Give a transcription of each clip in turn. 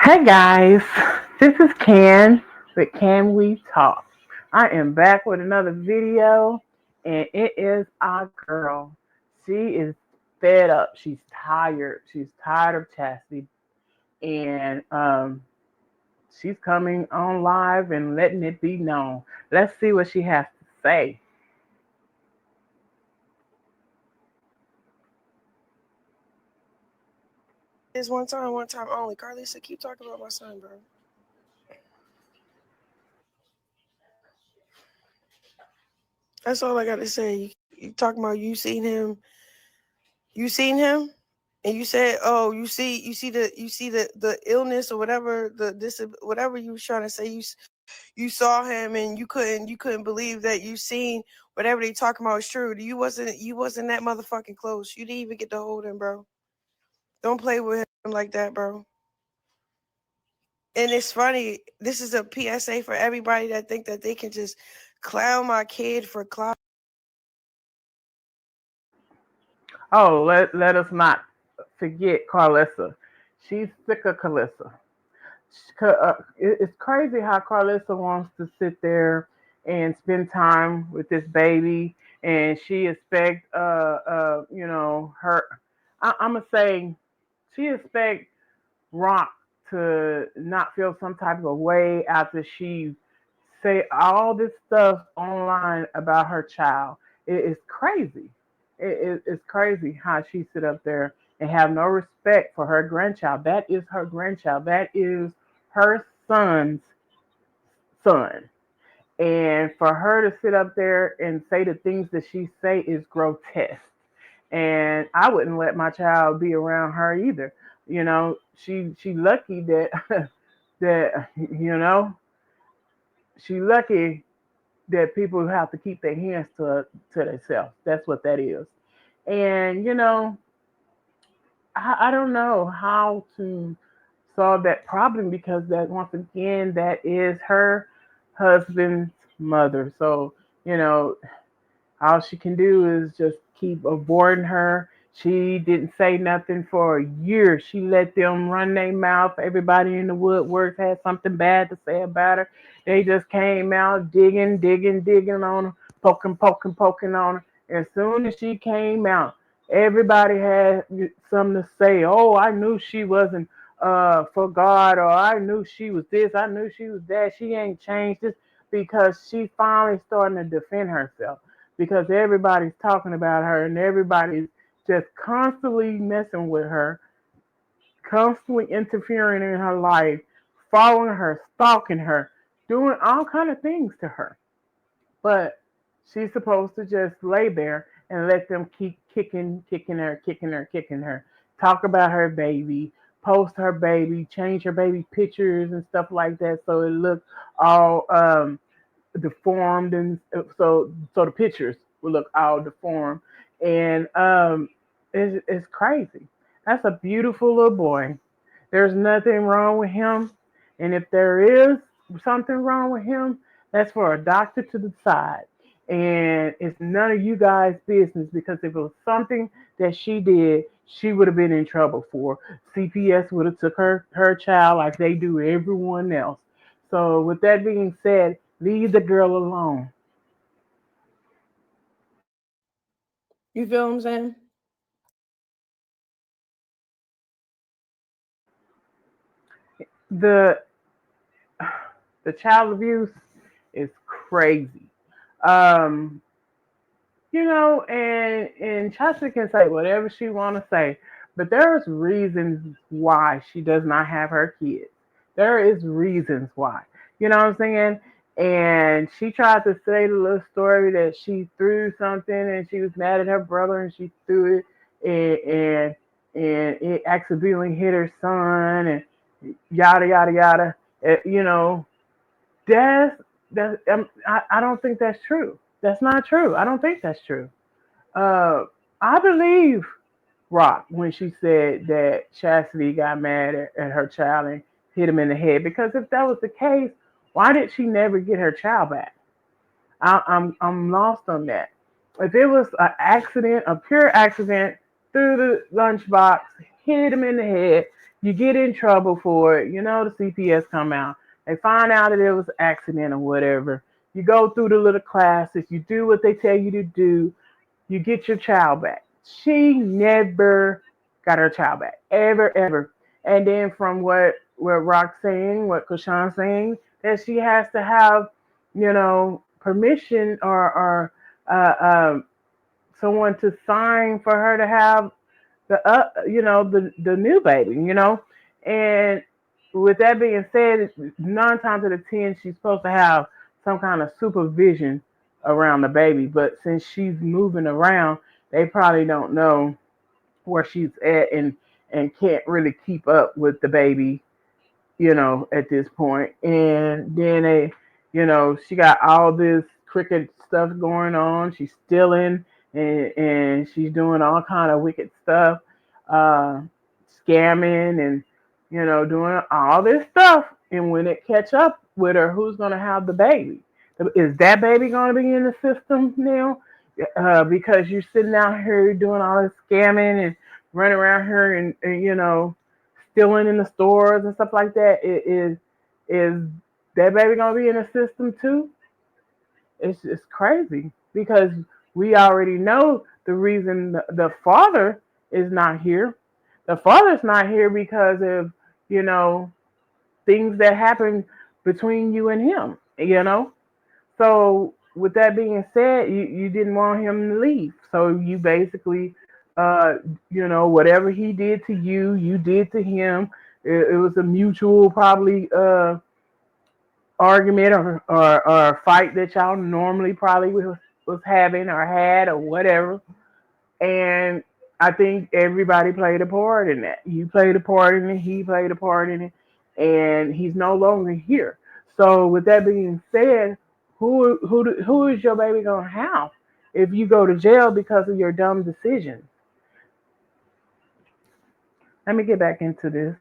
Hey guys, this is Can with Can We Talk. I am back with another video, and it is our girl. She is fed up. She's tired. She's tired of Chastity, and she's coming on live and letting it be known. Let's see what she has to say. This one time only. Karlissa, keep talking about my son, bro. That's all I got to say. You talking about you seen him, and you said, oh, you see the illness or whatever whatever you was trying to say. You saw him and you couldn't believe that you seen whatever they talking about is true. You wasn't that motherfucking close. You didn't even get to hold him, bro. Don't play with him like that, bro. And it's funny. This is a PSA for everybody that think that they can just clown my kid for clout. Oh, let us not forget Karlissa. She's sick of Karlissa. It's crazy how Karlissa wants to sit there and spend time with this baby, and she expect her. I'm gonna say she expect Rock to not feel some type of way after she say all this stuff online about her child. It's crazy. It's crazy how she sit up there and have no respect for her grandchild. That is her grandchild. That is her son's son. And for her to sit up there and say the things that she say is grotesque. And I wouldn't let my child be around her either. She lucky that that she lucky that people have to keep their hands to themselves. That's what that is. And I don't know how to solve that problem because that once again that is her husband's mother. So you know all she can do is just keep avoiding her. She didn't say nothing for a year. She let them run their mouth. Everybody in the woodwork had something bad to say about her. They just came out digging, digging, digging on her, poking, poking, poking on her. As soon as she came out, everybody had something to say. Oh, I knew she wasn't for God, or I knew she was this, I knew she was that. She ain't changed this because she finally starting to defend herself because everybody's talking about her and everybody's just constantly messing with her, constantly interfering in her life, following her, stalking her, doing all kind of things to her. But she's supposed to just lay there and let them keep kicking, kicking her, kicking her, kicking her. Talk about her baby, post her baby, change her baby pictures and stuff like that, so it looks all deformed, and so the pictures will look all deformed, and it's crazy. That's a beautiful little boy. There's nothing wrong with him, and if there is something wrong with him, that's for a doctor to decide. And it's none of you guys' business because if it was something that she did, she would have been in trouble for. CPS would have took her child like they do everyone else. So with that being said, leave the girl alone. You feel what I'm saying? The the child abuse is crazy. Um, and Chastity can say whatever she want to say, but there's reasons why she does not have her kids. There is reasons why. You know what I'm saying? And she tried to say the little story that she threw something and she was mad at her brother and she threw it and it accidentally hit her son and yada yada yada. You know, I don't think that's true. That's not true. I don't think that's true. Uh, I believe Rock when she said that Chastity got mad at her child and hit him in the head. Because if that was the case, why did she never get her child back? I'm lost on that. If it was an accident, a pure accident, threw the lunchbox, hit him in the head, You get in trouble for it. You know, the CPS come out. They find out that it was an accident or whatever. You go through the little classes. You do what they tell you to do. You get your child back. She never got her child back, ever, ever. And then from what Rock's saying, what Krishan's saying, that she has to have, permission or someone to sign for her to have the new baby. And with that being said, 9 times out of 10, she's supposed to have some kind of supervision around the baby. But since she's moving around, they probably don't know where she's at and can't really keep up with the baby, at this point. And then she got all this cricket stuff going on. She's stealing and she's doing all kind of wicked stuff, uh, scamming and doing all this stuff. And when it catch up with her, who's gonna have the baby? Is that baby gonna be in the system now? Because you're sitting out here doing all this scamming and running around here and stealing in the stores and stuff like that. Is that baby gonna be in the system too? It's crazy because we already know the reason the father is not here. The father's not here because of you know things that happen between you and him. So with that being said, you didn't want him to leave. So you basically, uh, whatever he did to you, you did to him. It was a mutual probably argument or fight that y'all normally probably was having or had or whatever. And I think everybody played a part in that. You played a part in it. He played a part in it, and he's no longer here. So with that being said, who is your baby gonna have if you go to jail because of your dumb decisions? Let me get back into this.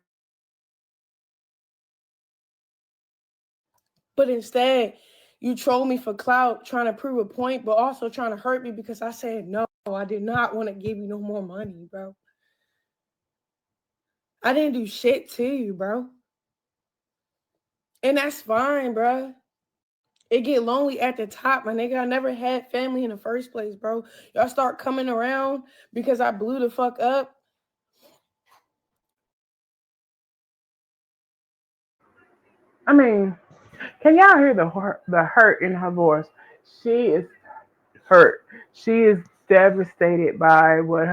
But instead, you troll me for clout, trying to prove a point, but also trying to hurt me because I said no. I did not want to give you no more money, bro. I didn't do shit to you, bro. And that's fine, bro. It get lonely at the top, my nigga. I never had family in the first place, bro. Y'all start coming around because I blew the fuck up. I mean, can y'all hear the hurt in her voice? She is hurt. She is devastated by what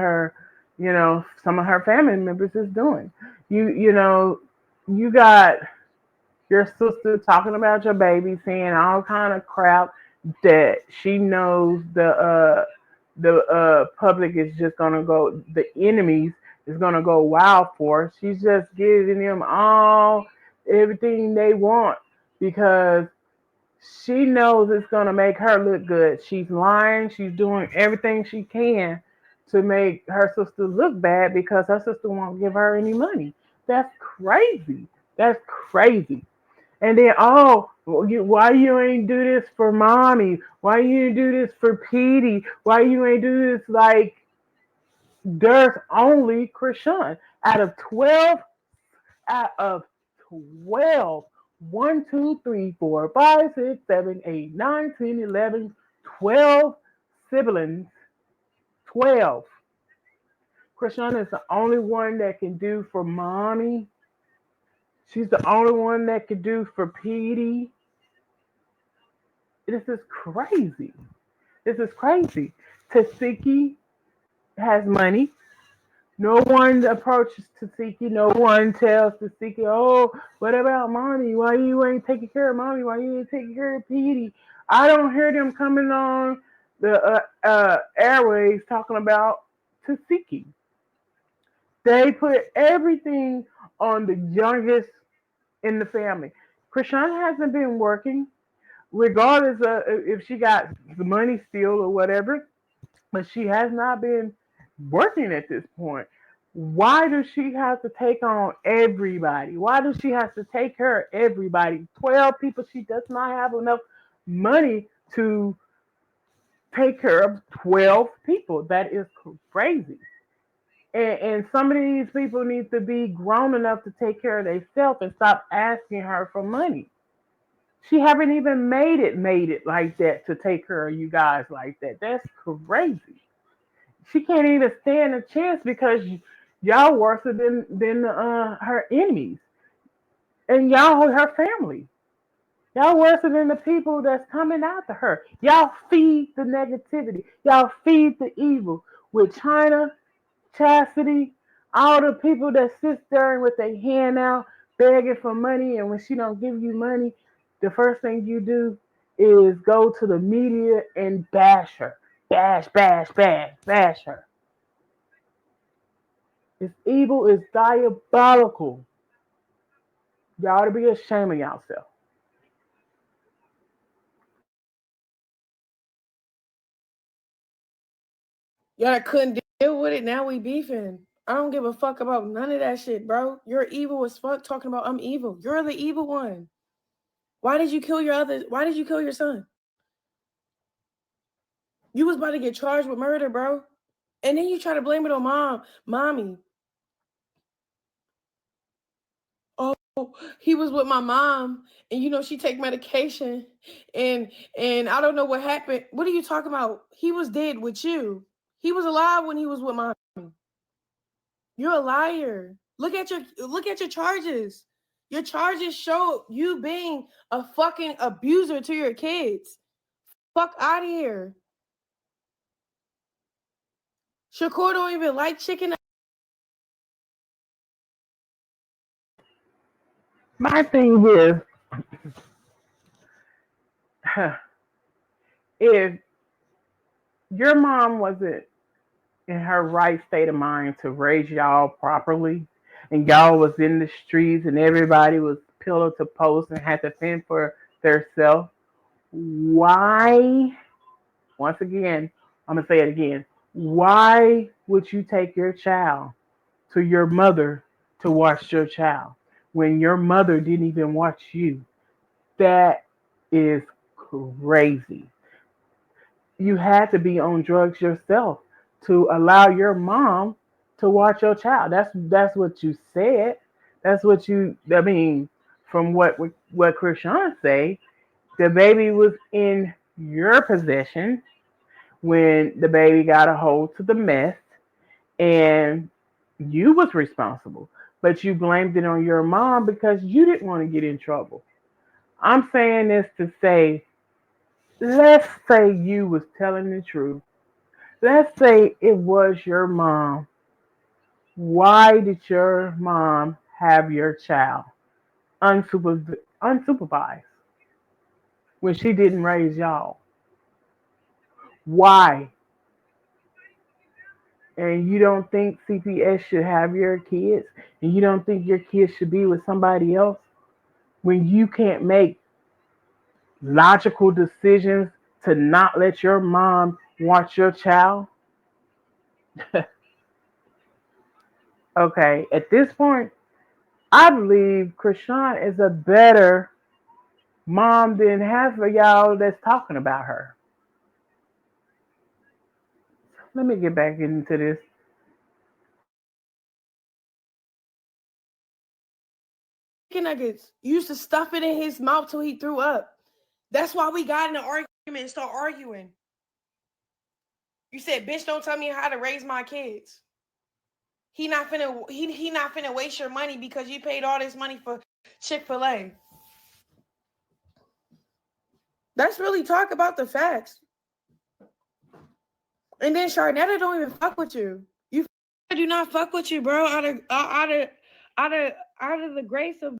some of her family members is doing. You got your sister talking about your baby, saying all kind of crap that she knows the public is just gonna go, the enemies is gonna go wild for. She's just giving them all everything they want because she knows it's gonna make her look good. She's lying. She's doing everything she can to make her sister look bad because her sister won't give her any money. That's crazy. That's crazy. And then, oh, why you ain't do this for mommy? Why you ain't do this for Petey? Why you ain't do this like there's only Chrisean out of 12. 1, 2, 3, 4, 5, 6, 7, 8, 9, 10, 11, 12 siblings. 12. Chrisean is the only one that can do for mommy. She's the only one that can do for Petey. This is crazy. This is crazy. Tasiki has money. No one approaches Tasiki. No one tells Tasiki, oh, what about mommy? Why you ain't taking care of mommy? Why you ain't taking care of Petey? I don't hear them coming on the airways talking about Tasiki. They put everything on the youngest in the family. Krishan hasn't been working, regardless of if she got the money still or whatever, but she has not been working at this point. Why does she have to take on everybody? Why does she have to take care of everybody? 12 people. She does not have enough money to take care of 12 people. That is crazy. And some of these people need to be grown enough to take care of themselves and stop asking her for money. She haven't even made it like that to take care of you guys like that. That's crazy. She can't even stand a chance because y'all worse than her enemies and y'all her family. Y'all worse than the people that's coming after her. Y'all feed the negativity. Y'all feed the evil with China, Chastity, all the people that sit there with their hand out begging for money, and when she don't give you money, the first thing you do is go to the media and bash her. Bash, bash, bash, bash her. It's evil, it's diabolical. Y'all ought to be ashamed of yourself. Y'all couldn't deal with it. Now we beefing. I don't give a fuck about none of that shit, bro. You're evil as fuck talking about I'm evil. You're the evil one. Why did you kill your other? Why did you kill your son? You was about to get charged with murder, bro. And then you try to blame it on mommy. Oh, he was with my mom, and she take medication, and I don't know what happened. What are you talking about? He was dead with you. He was alive when he was with mommy. You're a liar. Look at your charges. Your charges show you being a fucking abuser to your kids. Fuck out of here. Shakur don't even like chicken. My thing is, if your mom wasn't in her right state of mind to raise y'all properly, and y'all was in the streets and everybody was pillar to post and had to fend for themselves, why? Once again, I'm gonna say it again. Why would you take your child to your mother to watch your child when your mother didn't even watch you? That is crazy. You had to be on drugs yourself to allow your mom to watch your child. That's what you said. That's what you. I mean, from what Chrisean say, the baby was in your possession when the baby got a hold to the mess, and you was responsible. But you blamed it on your mom because you didn't want to get in trouble. I'm saying this to say, let's say you was telling the truth. Let's say it was your mom. Why did your mom have your child unsupervised when she didn't raise y'all? Why? And you don't think CPS should have your kids? And you don't think your kids should be with somebody else when you can't make logical decisions to not let your mom watch your child? Okay, at this point, I believe Chrisean is a better mom than half of y'all that's talking about her. Let me get back into this. Nuggets. You used to stuff it in his mouth till he threw up. That's why we got in an argument and start arguing. You said, "Bitch, don't tell me how to raise my kids." He not finna waste your money because you paid all this money for Chick-fil-A. Let's really talk about the facts. And then Sharnetta don't even fuck with you. You do not fuck with you, bro. Out of the grace of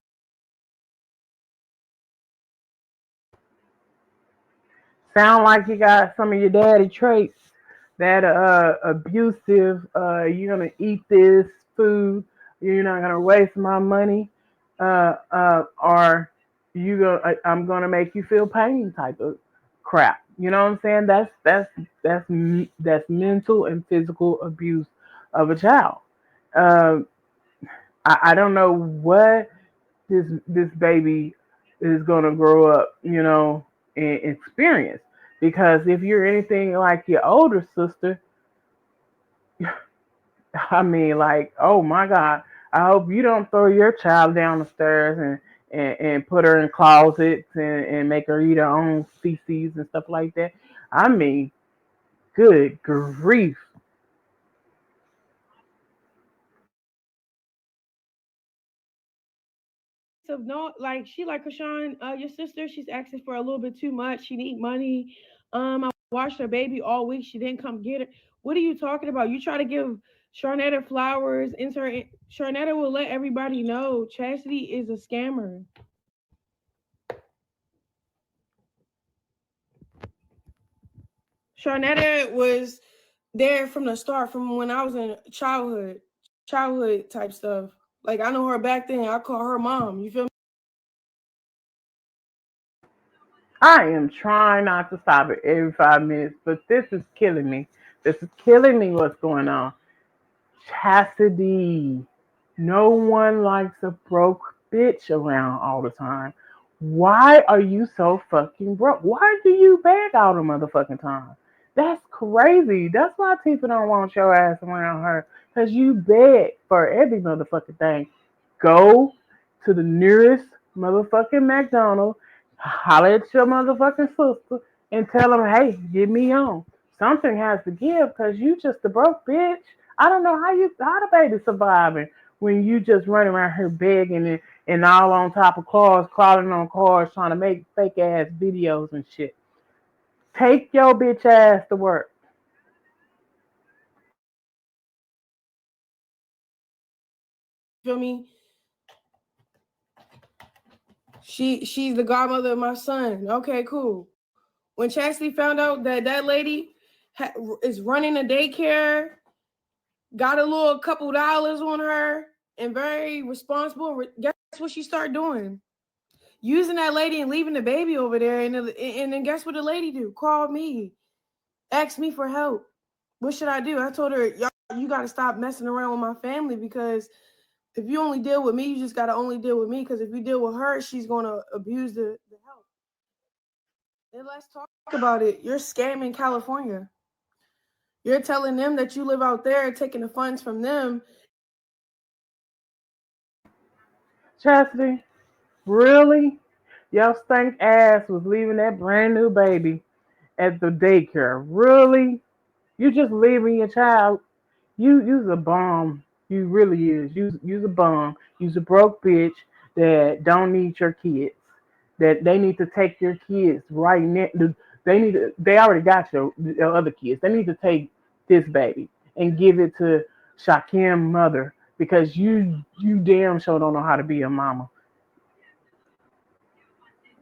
Sound like you got some of your daddy traits. That abusive, you're gonna eat this food, you're not gonna waste my money, or I'm gonna make you feel pain type of crap. You know what I'm saying? That's mental and physical abuse of a child. Um, I don't know what this baby is gonna grow up, and experience. Because if you're anything like your older sister, I mean, like, oh my God, I hope you don't throw your child down the stairs and put her in closets and make her eat her own feces and stuff like that. I mean, good grief. So no, like she like Krishan, your sister, she's asking for a little bit too much. She need money. I watched her baby all week. She didn't come get her. What are you talking about? You try to give Sharnetta flowers. Sharnetta will let everybody know Chastity is a scammer. Sharnetta was there from the start, from when I was in childhood type stuff. Like I know her back then. I call her mom. You feel me? I am trying not to stop it every 5 minutes, but this is killing me. This is killing me. What's going on? Chastity. No one likes a broke bitch around all the time. Why are you so fucking broke? Why do you beg all the motherfucking time? That's crazy. That's why people don't want your ass around her. Because you beg for every motherfucking thing. Go to the nearest motherfucking McDonald's, holler at your motherfucking sister, and tell them, hey, get me on. Something has to give because you just a broke bitch. I don't know how the baby surviving when you just running around here begging and all on top of cars, crawling on cars, trying to make fake ass videos and shit. Take your bitch ass to work. Feel me? She's the godmother of my son. Okay, cool. When Chastity found out that that lady is running a daycare, got a little couple dollars on her, and very responsible, guess what she started doing? Using that lady and leaving the baby over there. And then guess what the lady do? Called me, asked me for help. What should I do? I told her, y'all, you got to stop messing around with my family because if you only deal with me, you just got to only deal with me because if you deal with her, she's going to abuse the help. And let's talk about it. You're scamming California. You're telling them that you live out there, taking the funds from them. Chastity, really? Your stank ass was leaving that brand new baby at the daycare. Really? You just leaving your child. You's a bum. You really is. You's a bum. You's a broke bitch that don't need your kids. That they need to take your kids right now. They need to, they already got your other kids. They need to take this baby and give it to Shakim's mother because you damn sure don't know how to be a mama.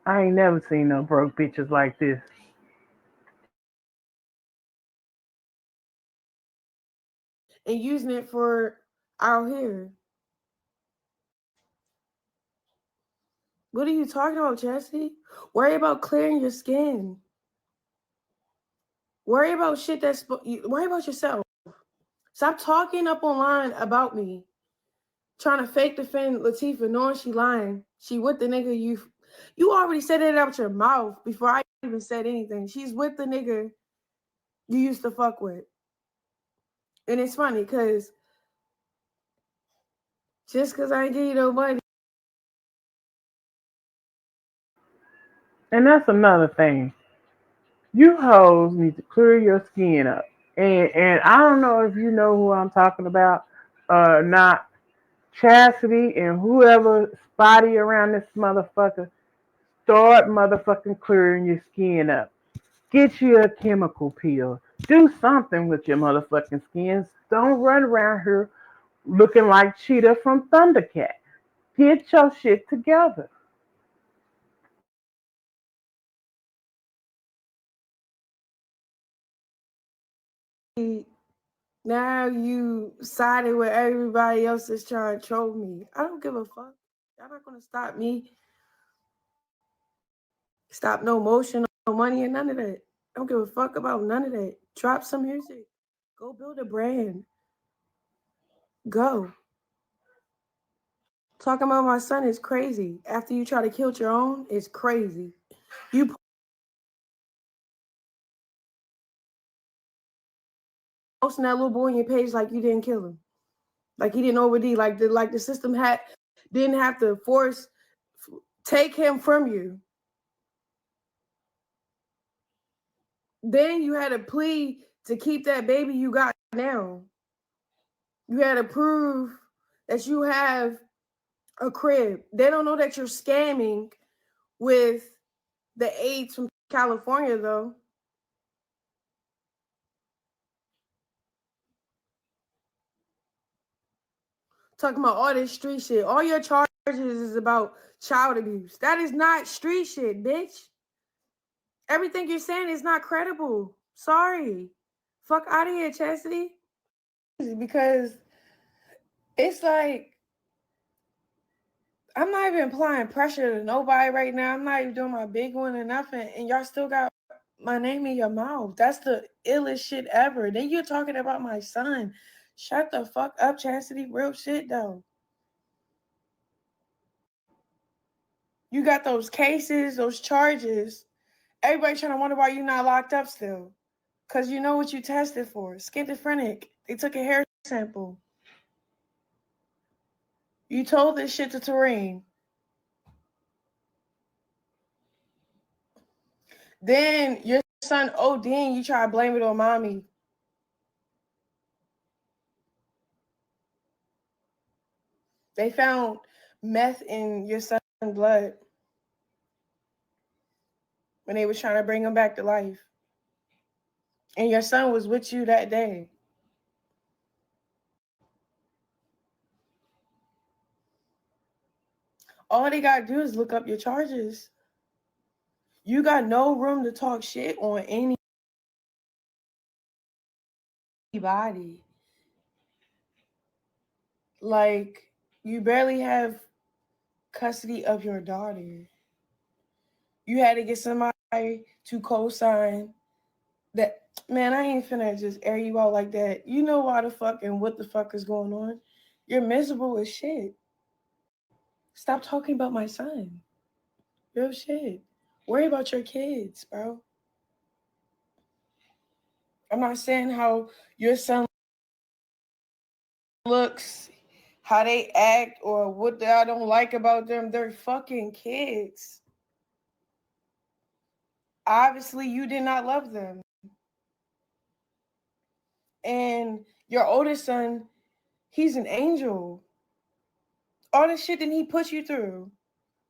I ain't never seen no broke bitches like this. And using it for out here. What are you talking about, Chastity? Worry about clearing your skin. Worry about shit worry about yourself. Stop talking up online about me. Trying to fake defend Latifah, knowing she lying. She with the nigga you already said it out your mouth before I even said anything. She's with the nigga you used to fuck with. And it's funny because just because I ain't give you no money. And that's another thing. You hoes need to clear your skin up. And I don't know if you know who I'm talking about, not Chastity and whoever spotty around this motherfucker. Start motherfucking clearing your skin up. Get you a chemical peel. Do something with your motherfucking skins. Don't run around here looking like Cheetah from Thundercat. Get your shit together. Now you sided with everybody else that's trying to troll me. I don't give a fuck. Y'all not gonna stop me. Stop no motion, no money, and none of that. I don't give a fuck about none of that. Drop some music. Go build a brand. Go. Talking about my son is crazy. After you try to kill your own, it's crazy. You posting that little boy on your page like you didn't kill him, like he didn't OD, like the system didn't have to take him from you. Then you had a plea to keep that baby you got now. You had to prove that you have a crib. They don't know that you're scamming with the AIDS from California, though. Talking about all this street shit. All your charges is about child abuse. That is not street shit, bitch. Everything you're saying is not credible. Sorry. Fuck out of here, Chastity. Because it's like, I'm not even applying pressure to nobody right now. I'm not even doing my big one or nothing. And y'all still got my name in your mouth. That's the illest shit ever. Then you're talking about my son. Shut the fuck up, Chastity. Real shit, though. You got those cases, those charges. Everybody trying to wonder why you're not locked up still. Because you know what you tested for. Schizophrenic. They took a hair sample. You told this shit to Tareen. Then your son ODing, you try to blame it on mommy. They found meth in your son's blood when they was trying to bring him back to life. And your son was with you that day. All they got to do is look up your charges. You got no room to talk shit on anybody. Like, you barely have custody of your daughter. You had to get somebody to co-sign that. Man, I ain't finna just air you out like that. You know why the fuck and what the fuck is going on. You're miserable as shit. Stop talking about my son. Real shit. Worry about your kids, bro. I'm not saying how your son looks, how they act, or what I don't like about them. They're fucking kids. Obviously, you did not love them. And your oldest son, he's an angel. All the shit that he put you through.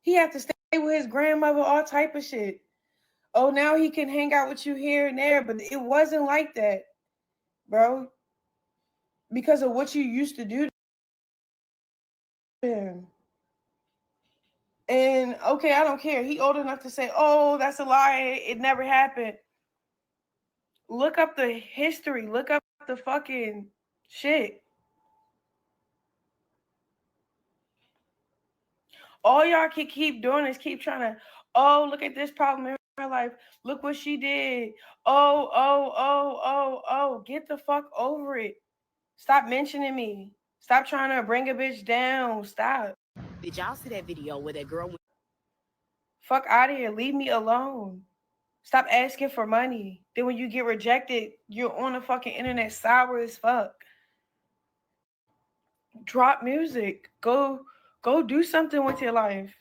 He had to stay with his grandmother, all type of shit. Oh, now he can hang out with you here and there, but it wasn't like that, bro. Because of what you used to do to him. And okay, I don't care. He old enough to say, oh, that's a lie. It never happened. Look up the history. Look up the fucking shit. All y'all can keep doing is keep trying to, oh, look at this problem in her life. Look what she did. Oh. Get the fuck over it. Stop mentioning me. Stop trying to bring a bitch down. Stop. Did y'all see that video where that girl went? Fuck out of here. Leave me alone. Stop asking for money. Then when you get rejected, you're on the fucking internet sour as fuck. Drop music. Go do something with your life.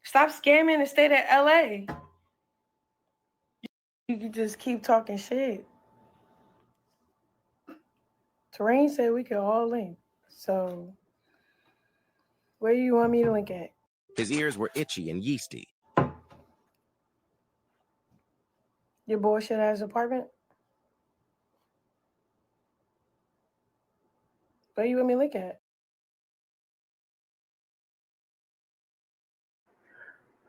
Stop scamming and stay at LA. You can just keep talking shit. Tareen said we could all link. So where do you want me to link at? His ears were itchy and yeasty. Your bullshit ass apartment? Where you want me to link at?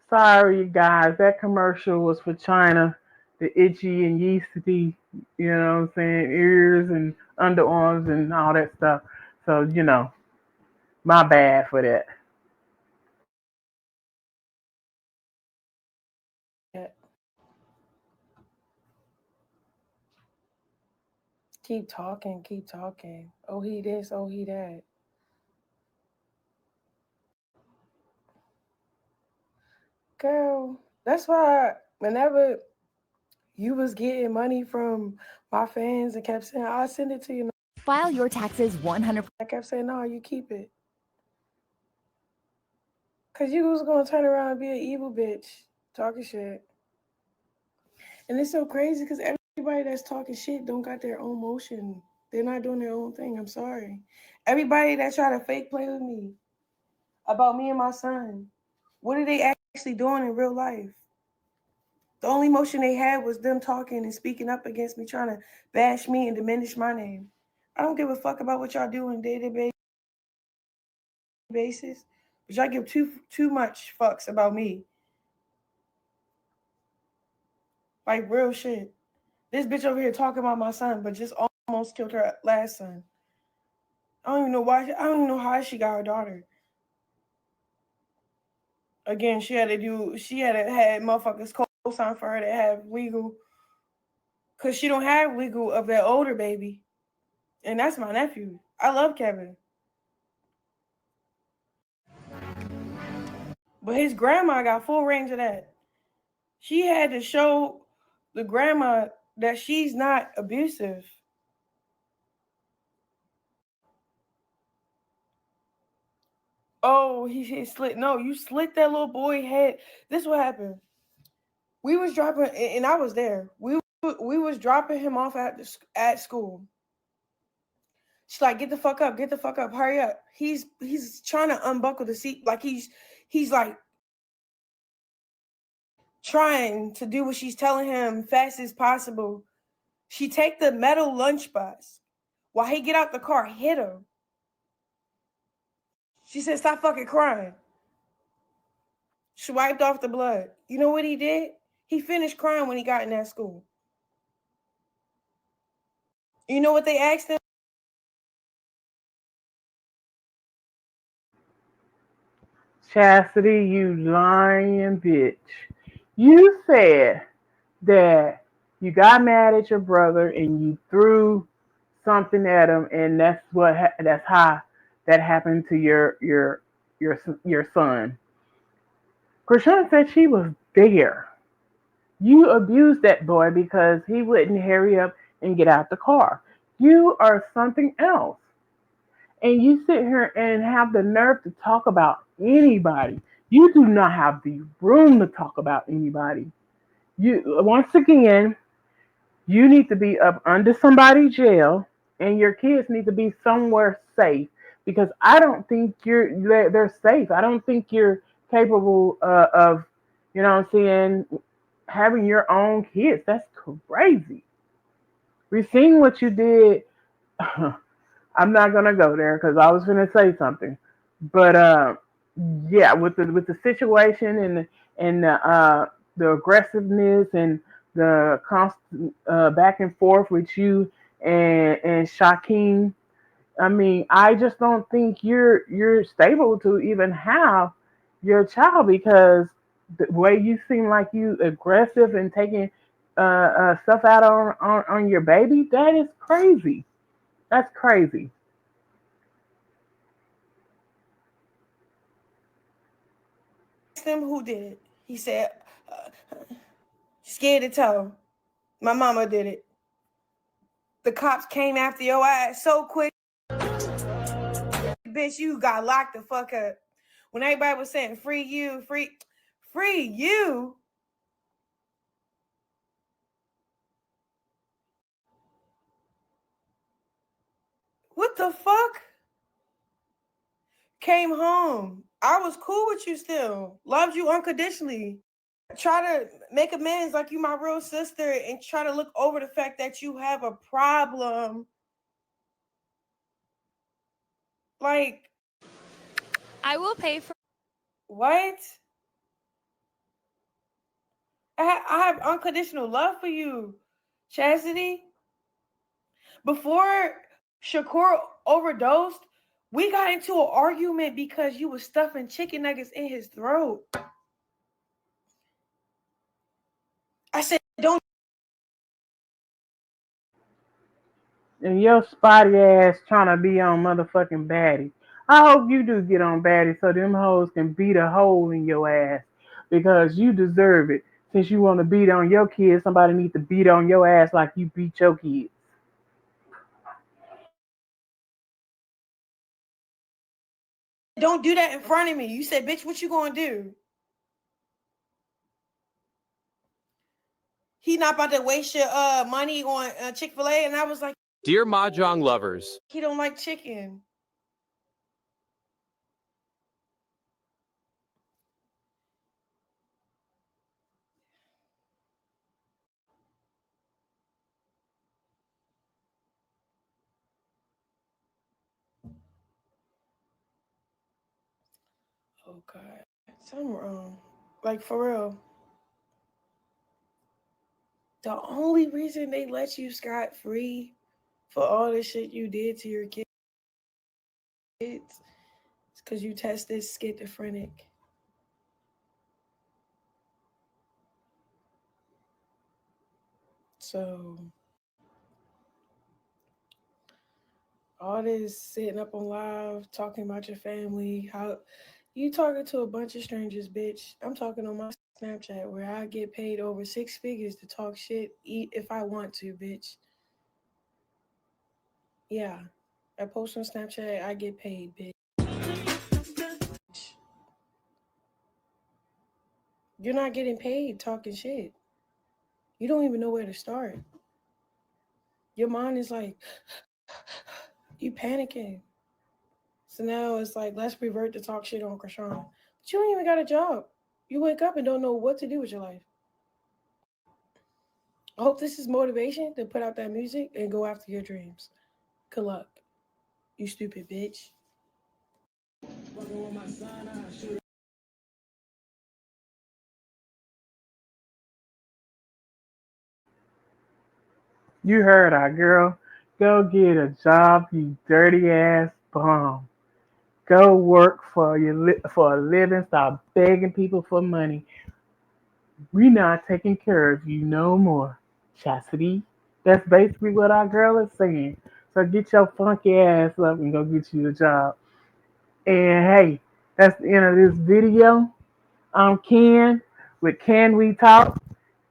Sorry, you guys. That commercial was for China. The itchy and yeasty, you know what I'm saying, ears and underarms and all that stuff. So, my bad for that. Yeah. Keep talking. Oh, he this, oh, he that. Girl, that's why whenever You was getting money from my fans and kept saying, I'll send it to you. File your taxes 100%. I kept saying, no, you keep it. Because you was going to turn around and be an evil bitch, talking shit. And it's so crazy because everybody that's talking shit don't got their own motion. They're not doing their own thing. I'm sorry. Everybody that try to fake play with me about me and my son, what are they actually doing in real life? The only motion they had was them talking and speaking up against me, trying to bash me and diminish my name. I don't give a fuck about what y'all do on a day-to-day basis, but y'all give too much fucks about me. Like real shit. This bitch over here talking about my son, but just almost killed her last son. I don't even know why. I don't even know how she got her daughter. Again, she had had motherfuckers co-sign for her to have legal, because she don't have legal of that older baby. And that's my nephew. I love Kevin. But his grandma got full range of that. She had to show the grandma that she's not abusive. Oh, he slit. No, you slit that little boy head. This is what happened. We was dropping, and I was there. We was dropping him off at school. She's like, get the fuck up, hurry up. He's trying to unbuckle the seat, like he's like trying to do what she's telling him fast as possible. She take the metal lunchbox while he get out the car, hit him. She said, stop fucking crying. She wiped off the blood. You know what he did? He finished crying when he got in that school. You know what they asked him? Chastity, you lying bitch. You said that you got mad at your brother and you threw something at him, and that's how that happened to your son. Chrisean said she was there. You abused that boy because he wouldn't hurry up and get out the car. You are something else. And you sit here and have the nerve to talk about anybody. You do not have the room to talk about anybody. You once again, you need to be up under somebody's jail, and your kids need to be somewhere safe because I don't think they're safe. I don't think you're capable of, you know what I'm saying, having your own kids. That's crazy. We've seen what you did. I'm not gonna go there because I was gonna say something, but yeah, with the situation and the aggressiveness and the constant back and forth with you and Shaquem. I mean, I just don't think you're stable to even have your child because the way you seem like you aggressive and taking stuff out on your baby, that is crazy. That's crazy. Asked him who did it. He said, uh, scared to tell. My mama did it. The cops came after your ass so quick. Bitch, you got locked the fuck up. When everybody was saying free you, free you. What the fuck? Came home. I was cool with you still. Loved you unconditionally. Try to make amends like you my real sister and try to look over the fact that you have a problem. Like, I will pay for. what? I have unconditional love for you, Chastity. Before Shakur overdosed, we got into an argument because you was stuffing chicken nuggets in his throat. I said, don't. And your spotty ass trying to be on motherfucking baddie. I hope you do get on baddie so them hoes can beat a hole in your ass because you deserve it. Since you want to beat on your kids, somebody needs to beat on your ass like you beat your kids. Don't do that in front of me. You said, bitch, what you gonna do? He not about to waste your money on Chick-fil-A. And I was like, Dear Mahjong lovers, he don't like chicken. Oh God, something wrong. Like for real. The only reason they let you scot free for all the shit you did to your kids is because you tested schizophrenic. So all this sitting up on live, talking about your family, how you talking to a bunch of strangers, bitch. I'm talking on my Snapchat where I get paid over 6 figures to talk shit if I want to, bitch. Yeah. I post on Snapchat, I get paid, bitch. You're not getting paid talking shit. You don't even know where to start. Your mind is like, you panicking. So now it's like, let's revert to talk shit on Chrisean. But you don't even got a job. You wake up and don't know what to do with your life. I hope this is motivation to put out that music and go after your dreams. Good luck, you stupid bitch. You heard our girl. Go get a job, you dirty ass bum. Go work for a living. Stop begging people for money. We not taking care of you no more, Chastity. That's basically what our girl is saying. So get your funky ass up and go get you a job. And hey, that's the end of this video. I'm Ken with Can We Talk?